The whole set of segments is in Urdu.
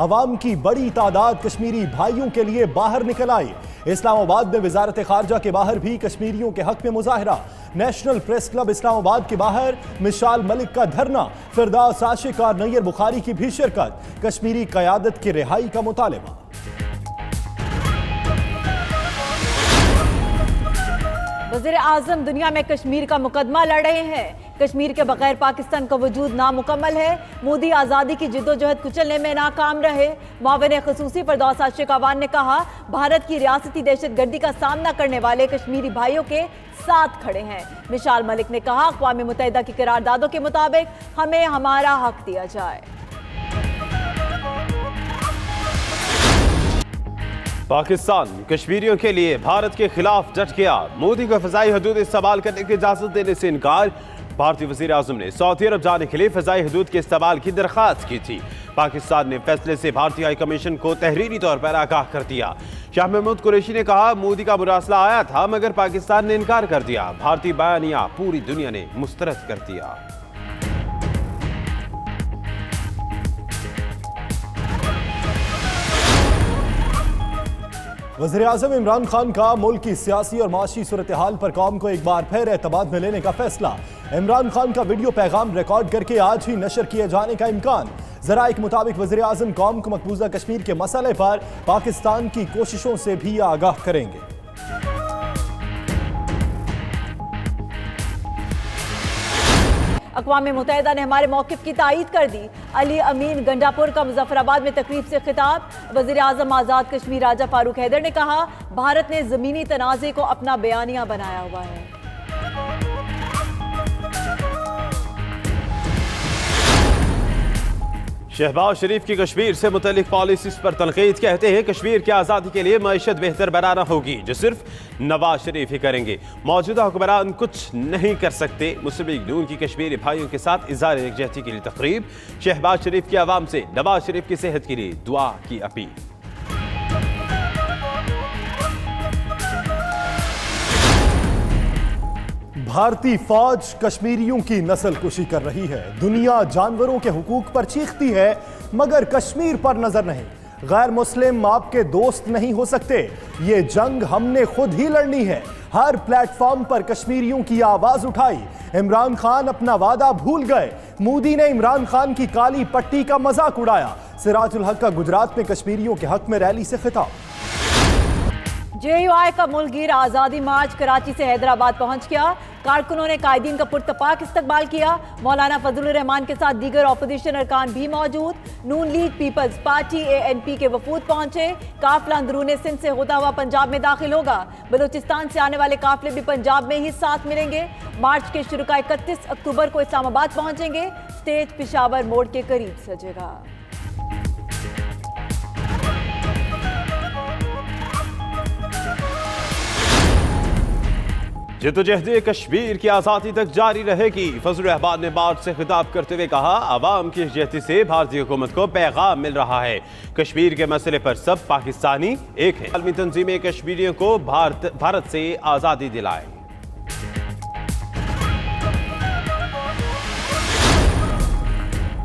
عوام کی بڑی تعداد کشمیری بھائیوں کے لیے باہر نکل آئی۔ اسلام آباد میں وزارت خارجہ کے باہر بھی کشمیریوں کے حق میں مظاہرہ۔ نیشنل پریس کلب اسلام آباد کے باہر مشال ملک کا دھرنا، فردوس عاشق اور نیر بخاری کی بھی شرکت۔ کشمیری قیادت کی رہائی کا مطالبہ۔ وزیر اعظم دنیا میں کشمیر کا مقدمہ لڑ رہے ہیں۔ کشمیر کے بغیر پاکستان کا وجود نامکمل ہے۔ مودی آزادی کی جدوجہد کچلنے میں ناکام رہے۔ معاون خصوصی فردوس عاشق اعوان نے کہا، بھارت کی ریاستی دہشت گردی کا سامنا کرنے والے کشمیری بھائیوں کے ساتھ کھڑے ہیں۔ مشال ملک نے کہا، اقوام متحدہ کی قراردادوں کے مطابق ہمیں ہمارا حق دیا جائے۔ پاکستان کشمیریوں کے لیے بھارت کے خلاف ڈٹ گیا۔ مودی کو فضائی حدود استعمال کرنے کی اجازت دینے سے انکار۔ بھارتی وزیر اعظم نے سعودی عرب جانے کے لیے فضائی حدود کے استعمال کی درخواست کی تھی۔ پاکستان نے فیصلے سے بھارتی ہائی کمیشن کو تحریری طور پر آگاہ کر دیا۔ شاہ محمود قریشی نے کہا، مودی کا مراسلہ آیا تھا مگر پاکستان نے انکار کر دیا۔ بھارتی بیانیہ پوری دنیا نے مسترد کر دیا۔ وزیر اعظم عمران خان کا ملک کی سیاسی اور معاشی صورتحال پر قوم کو ایک بار پھر اعتماد میں لینے کا فیصلہ۔ عمران خان کا ویڈیو پیغام ریکارڈ کر کے آج ہی نشر کیے جانے کا امکان۔ ذرائع کے مطابق وزیر اعظم قوم کو مقبوضہ کشمیر کے مسئلے پر پاکستان کی کوششوں سے بھی آگاہ کریں گے۔ اقوام متحدہ نے ہمارے موقف کی تائید کر دی۔ علی امین گنڈا پور کا مظفر آباد میں تقریب سے خطاب۔ وزیر اعظم آزاد کشمیر راجہ فاروق حیدر نے کہا، بھارت نے زمینی تنازع کو اپنا بیانیہ بنایا ہوا ہے۔ شہباز شریف کی کشمیر سے متعلق پالیسیز پر تنقید، کہتے ہیں کشمیر کی آزادی کے لیے معیشت بہتر بنانا ہوگی جو صرف نواز شریف ہی کریں گے، موجودہ حکمران کچھ نہیں کر سکتے۔ مسلم لیگ نون کی کشمیری بھائیوں کے ساتھ اظہار یکجہتی کے لیے تقریب۔ شہباز شریف کی عوام سے نواز شریف کی صحت کے لیے دعا کی اپیل۔ بھارتی فوج کشمیریوں کی نسل کشی کر رہی ہے۔ دنیا جانوروں کے حقوق پر چیختی ہے مگر کشمیر پر نظر نہیں۔ غیر مسلم آپ کے دوست نہیں ہو سکتے۔ یہ جنگ ہم نے خود ہی لڑنی ہے۔ ہر پلیٹ فارم پر کشمیریوں کی آواز اٹھائی۔ عمران خان اپنا وعدہ بھول گئے۔ مودی نے عمران خان کی کالی پٹی کا مذاق اڑایا۔ سراج الحق کا گجرات میں کشمیریوں کے حق میں ریلی سے خطاب۔ جے یو آئی کا ملک گیر آزادی مارچ کراچی سے حیدرآباد پہنچ گیا۔ کارکنوں نے قائدین کا پرتپاک استقبال کیا۔ مولانا فضل الرحمان کے ساتھ دیگر اپوزیشن ارکان بھی موجود۔ نون لیگ پیپلز پارٹی ANP کے وفود پہنچے۔ قافلہ اندرون سندھ سے ہوتا ہوا پنجاب میں داخل ہوگا۔ بلوچستان سے آنے والے قافلے بھی پنجاب میں ہی ساتھ ملیں گے۔ مارچ کے شرکاء 31 اکتوبر کو اسلام آباد پہنچیں گے۔ اسٹیج پشاور موڑ کے قریب سجے گا۔ جدوجہد کشمیر کی آزادی تک جاری رہے گی۔ فضل الرحمان نے مارچ سے خطاب کرتے ہوئے کہا، عوام کی یکجہتی سے بھارتی حکومت کو پیغام مل رہا ہے۔ کشمیر کے مسئلے پر سب پاکستانی ایک ہیں۔ عالمی تنظیمیں کشمیریوں کو بھارت سے آزادی دلائیں۔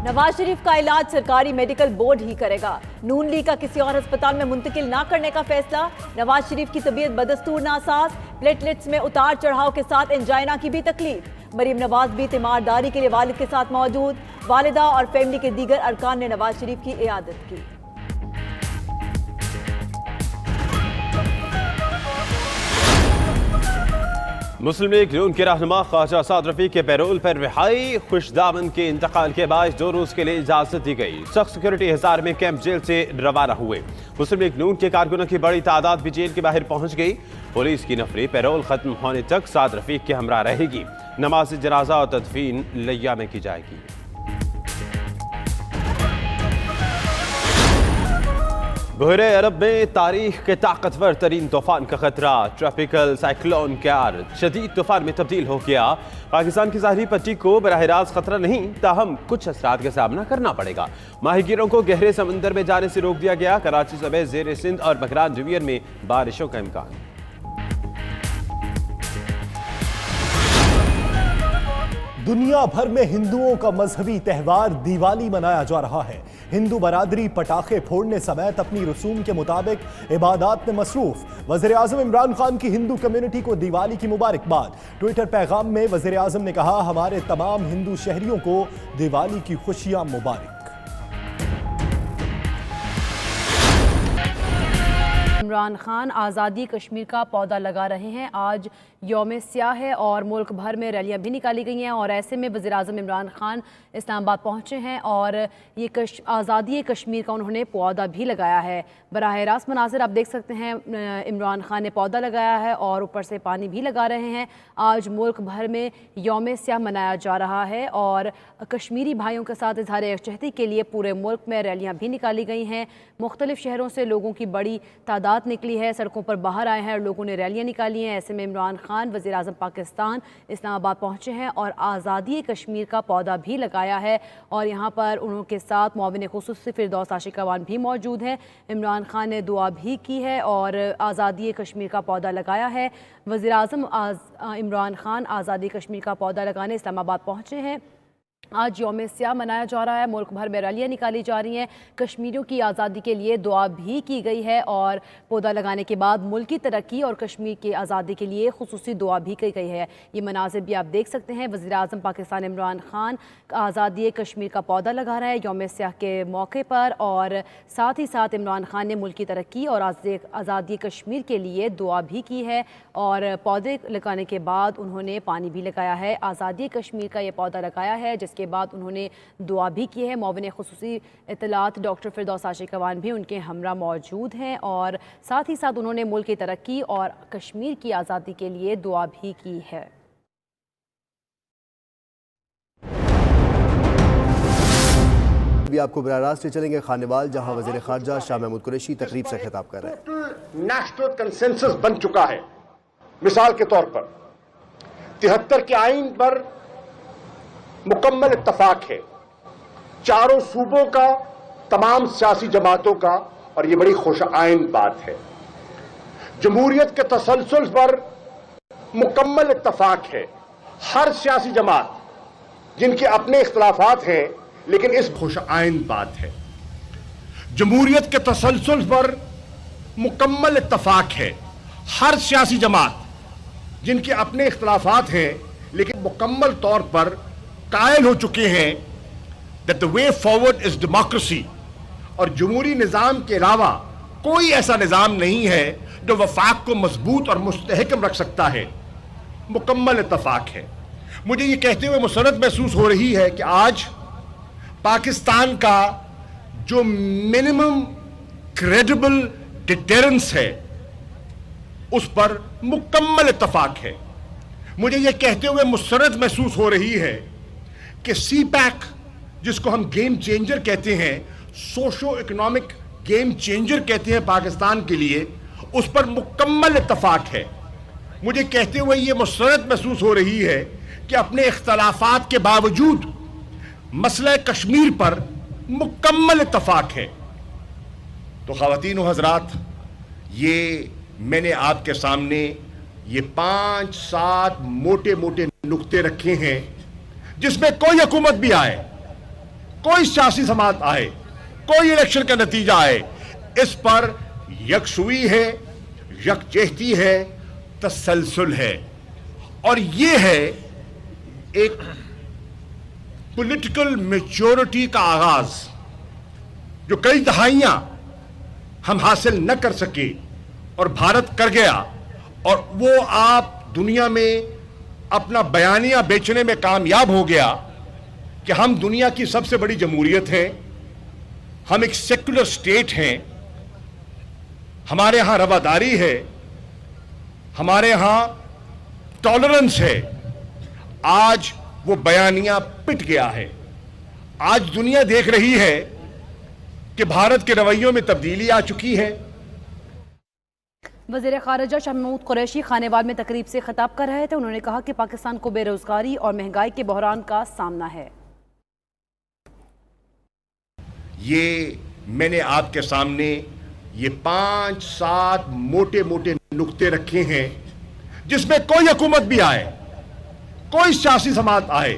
نواز شریف کا علاج سرکاری میڈیکل بورڈ ہی کرے گا۔ نون لیگ کا کسی اور ہسپتال میں منتقل نہ کرنے کا فیصلہ۔ نواز شریف کی طبیعت بدستور ناساز، پلیٹلیٹس میں اتار چڑھاؤ کے ساتھ انجائنا کی بھی تکلیف۔ مریم نواز بھی تیمارداری کے لیے والد کے ساتھ موجود۔ والدہ اور فیملی کے دیگر ارکان نے نواز شریف کی عیادت کی۔ مسلم لیگ نون کے رہنما خواجہ سعد رفیق کے پیرول پر رہائی۔ خوش دامن کے انتقال کے بعد 2 روز کے لیے اجازت دی گئی۔ سخت سیکورٹی ہزار میں کیمپ جیل سے روانہ ہوئے۔ مسلم لیگ نون کے کارکنوں کی بڑی تعداد بھی جیل کے باہر پہنچ گئی۔ پولیس کی نفری پیرول ختم ہونے تک سعد رفیق کے ہمراہ رہے گی۔ نماز جنازہ اور تدفین لیا میں کی جائے گی۔ بحیرہ عرب میں تاریخ کے طاقتور ترین طوفان کا خطرہ۔ ٹراپیکل سائیکلون کیار شدید طوفان میں تبدیل ہو گیا۔ پاکستان کی ظاہری پٹی کو براہ راست خطرہ نہیں، تاہم کچھ اثرات کا سامنا کرنا پڑے گا۔ ماہی گیروں کو گہرے سمندر میں جانے سے روک دیا گیا۔ کراچی سمیت زیر سندھ اور بغران ڈویژن میں بارشوں کا امکان۔ دنیا بھر میں ہندوؤں کا مذہبی تہوار دیوالی منایا جا رہا ہے۔ ہندو برادری پٹاخے پھوڑنے سمیت اپنی رسوم کے مطابق عبادات میں مصروف۔ وزیر اعظم عمران خان کی ہندو کمیونٹی کو دیوالی کی مبارکباد۔ ٹویٹر پیغام میں وزیر اعظم نے کہا، ہمارے تمام ہندو شہریوں کو دیوالی کی خوشیاں مبارک۔ عمران خان آزادی کشمیر کا پودا لگا رہے ہیں۔ آج یوم سیاہ ہے اور ملک بھر میں ریلیاں بھی نکالی گئی ہیں، اور ایسے میں وزیر اعظم عمران خان اسلام آباد پہنچے ہیں اور یہ آزادی کشمیر کا انہوں نے پودا بھی لگایا ہے۔ براہ راست مناظر آپ دیکھ سکتے ہیں، عمران خان نے پودا لگایا ہے اور اوپر سے پانی بھی لگا رہے ہیں۔ آج ملک بھر میں یوم سیاہ منایا جا رہا ہے اور کشمیری بھائیوں کے ساتھ اظہار یکجہتی کے لیے پورے ملک میں ریلیاں بھی نکالی گئی ہیں۔ مختلف شہروں سے لوگوں کی بڑی تعداد نکلی ہے، سڑکوں پر باہر آئے ہیں اور لوگوں نے ریلیاں نکالی ہیں۔ ایسے میں عمران خان وزیر اعظم پاکستان اسلام آباد پہنچے ہیں اور آزادی کشمیر کا پودا بھی لگایا ہے، اور یہاں پر انہوں کے ساتھ معاون خصوصی فردوس عاشقوان بھی موجود ہیں۔ عمران خان نے دعا بھی کی ہے اور آزادی کشمیر کا پودا لگایا ہے۔ وزیر اعظم عمران خان آزادی کشمیر کا پودا لگانے اسلام آباد پہنچے ہیں۔ آج یوم سیاہ منایا جا رہا ہے، ملک بھر میں ریلیاں نکالی جا رہی ہیں، کشمیریوں کی آزادی کے لیے دعا بھی کی گئی ہے، اور پودا لگانے کے بعد ملک کی ترقی اور کشمیر کی آزادی کے لیے خصوصی دعا بھی کی گئی ہے۔ یہ مناظر بھی آپ دیکھ سکتے ہیں، وزیر اعظم پاکستان عمران خان آزادی کشمیر کا پودا لگا رہا ہے یوم سیاہ کے موقع پر، اور ساتھ ہی ساتھ عمران خان نے ملک کی ترقی اور آزادی کشمیر کے لیے دعا بھی کی ہے، اور پودے لگانے کے بعد انہوں نے پانی بھی لگایا ہے۔ آزادی کشمیر کا یہ پودا لگایا ہے، جس کے بعد انہوں نے دعا بھی کی ہے۔ معاون خصوصی اطلاعات ڈاکٹر فردوس عاشقوان بھی ان کے ہمراہ موجود ہیں، اور ساتھ ہی ساتھ انہوں نے ملک کی ترقی اور کشمیر کی آزادی کے لیے دعا بھی کی ہے۔ بھی آپ کو براہ راست سے چلیں گے خانوال، جہاں وزیر خارجہ شاہ محمود قریشی تقریب سے خطاب کر رہے ہیں۔ نیشنل کنسنسس بن چکا ہے۔ مثال کے طور پر 73 کے آئین پر مکمل اتفاق ہے، چاروں صوبوں کا، تمام سیاسی جماعتوں کا، اور یہ بڑی خوش آئند بات ہے۔ جمہوریت کے تسلسل پر مکمل اتفاق ہے، ہر سیاسی جماعت جن کے اپنے اختلافات ہیں لیکن اس خوش آئند بات ہے۔ جمہوریت کے تسلسل پر مکمل اتفاق ہے، ہر سیاسی جماعت جن کے اپنے اختلافات ہیں لیکن مکمل طور پر قائل ہو چکے ہیں that the way forward is democracy، اور جمہوری نظام کے علاوہ کوئی ایسا نظام نہیں ہے جو وفاق کو مضبوط اور مستحکم رکھ سکتا ہے۔ مکمل اتفاق ہے۔ مجھے یہ کہتے ہوئے مسرت محسوس ہو رہی ہے کہ آج پاکستان کا جو منیمم کریڈیبل ڈیٹرنس ہے اس پر مکمل اتفاق ہے۔ مجھے یہ کہتے ہوئے مسرت محسوس ہو رہی ہے کہ سی پیک، جس کو ہم گیم چینجر کہتے ہیں، سوشو اکنامک گیم چینجر کہتے ہیں پاکستان کے لیے، اس پر مکمل اتفاق ہے۔ مجھے کہتے ہوئے یہ مسرت محسوس ہو رہی ہے کہ اپنے اختلافات کے باوجود مسئلہ کشمیر پر مکمل اتفاق ہے۔ تو خواتین و حضرات، یہ میں نے آپ کے سامنے یہ 5-7 موٹے موٹے نقطے رکھے ہیں، جس میں کوئی حکومت بھی آئے، کوئی سیاسی جماعت آئے، کوئی الیکشن کا نتیجہ آئے، اس پر یکسوئی ہے، یکجہتی ہے، تسلسل ہے، اور یہ ہے ایک پولیٹیکل میچورٹی کا آغاز جو کئی دہائیاں ہم حاصل نہ کر سکے اور بھارت کر گیا، اور وہ آپ دنیا میں اپنا بیانیہ بیچنے میں کامیاب ہو گیا کہ ہم دنیا کی سب سے بڑی جمہوریت ہیں، ہم ایک سیکولر سٹیٹ ہیں، ہمارے ہاں رواداری ہے، ہمارے ہاں ٹالرنس ہے۔ آج وہ بیانیہ پٹ گیا ہے۔ آج دنیا دیکھ رہی ہے کہ بھارت کے رویوں میں تبدیلی آ چکی ہے۔ وزیر خارجہ شاہ محمود قریشی خانوال میں تقریب سے خطاب کر رہے تھے۔ انہوں نے کہا کہ پاکستان کو بے روزگاری اور مہنگائی کے بحران کا سامنا ہے۔ یہ میں نے آپ کے سامنے یہ 5-7 موٹے موٹے نقطے رکھے ہیں، جس میں کوئی حکومت بھی آئے، کوئی سیاسی جماعت آئے،